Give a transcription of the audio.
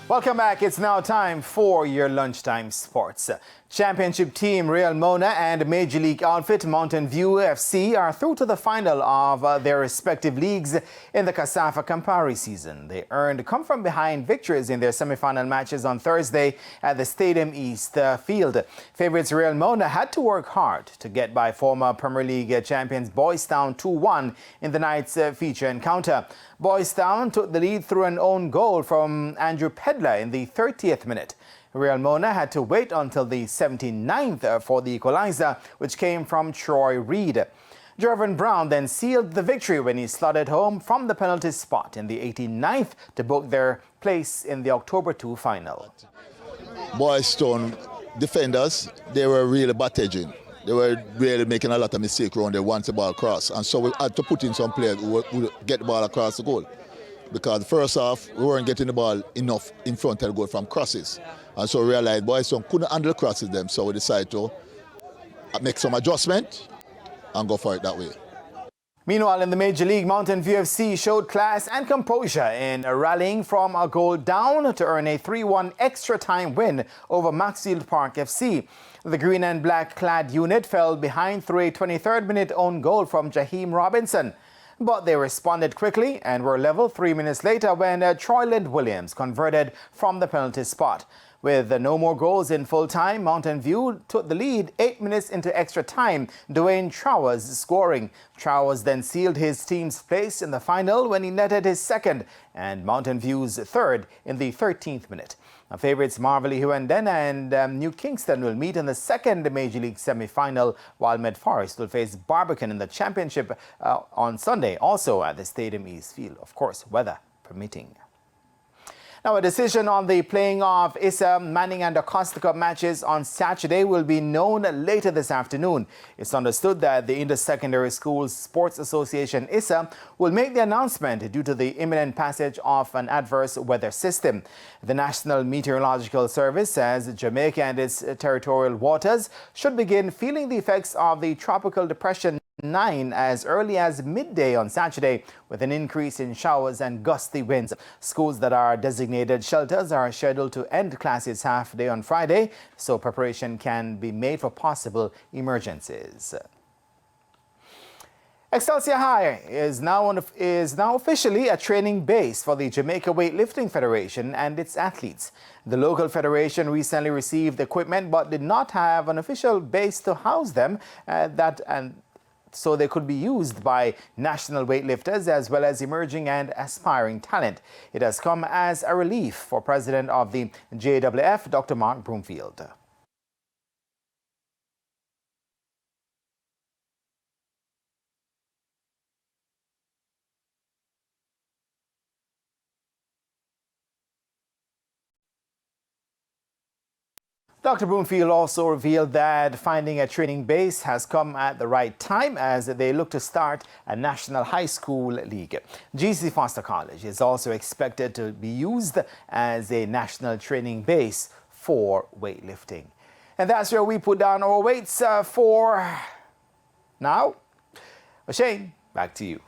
Welcome back. It's now time for your lunchtime sports. Championship team Real Mona and Major League outfit Mountain View FC are through to the final of their respective leagues in the KSAFA Campari season. They earned come-from-behind victories in their semi-final matches on Thursday at the Stadium East field. Favorites Real Mona had to work hard to get by former Premier League champions Boys Town 2-1 in the night's feature encounter. Boys Town took the lead through an own goal from Andrew Pedler in the 30th minute. Real Mona had to wait until the 79th for the equalizer, which came from Troy Reid. Jervin Brown then sealed the victory when he slotted home from the penalty spot in the 89th to book their place in the October 2 final. Boys Town defenders, they were really battaging. They were really making a lot of mistakes around there once the ball crossed. And so we had to put in some players who would get the ball across the goal. Because the first half, we weren't getting the ball enough in front of the goal from crosses. And so we realized Boys Town couldn't handle the crosses them, so we decided to make some adjustment and go for it that way. Meanwhile, in the Major League, Mountain View FC showed class and composure in rallying from a goal down to earn a 3-1 extra time win over Maxfield Park FC. The green and black clad unit fell behind through a 23rd minute own goal from Jaheim Robinson. But they responded quickly and were level 3 minutes later when Troyland Williams converted from the penalty spot. With no more goals in full time, Mountain View took the lead 8 minutes into extra time, Dwayne Trowers scoring. Trowers then sealed his team's place in the final when he netted his second and Mountain View's third in the 13th minute. Now, favourites Marvelly Huandena and New Kingston will meet in the second Major League semi-final, while Medforest will face Barbican in the championship on Sunday, also at the Stadium East field, of course, weather permitting. Now, a decision on the playing of Issa, Manning and Acosta Cup matches on Saturday will be known later this afternoon. It's understood that the Inter-Secondary Schools Sports Association, Issa, will make the announcement due to the imminent passage of an adverse weather system. The National Meteorological Service says Jamaica and its territorial waters should begin feeling the effects of the Tropical Depression 9 as early as midday on Saturday, with an increase in showers and gusty winds. Schools that are designated shelters are scheduled to end classes half day on Friday, so preparation can be made for possible emergencies. Excelsior High is now officially a training base for the Jamaica Weightlifting Federation and its athletes. The local federation recently received equipment but did not have an official base to house them, so they could be used by national weightlifters as well as emerging and aspiring talent. It has come as a relief for President of the JWF, Dr. Mark Broomfield. Dr. Broomfield also revealed that finding a training base has come at the right time as they look to start a national high school league. GC Foster College is also expected to be used as a national training base for weightlifting. And that's where we put down our weights for now. Shane, back to you.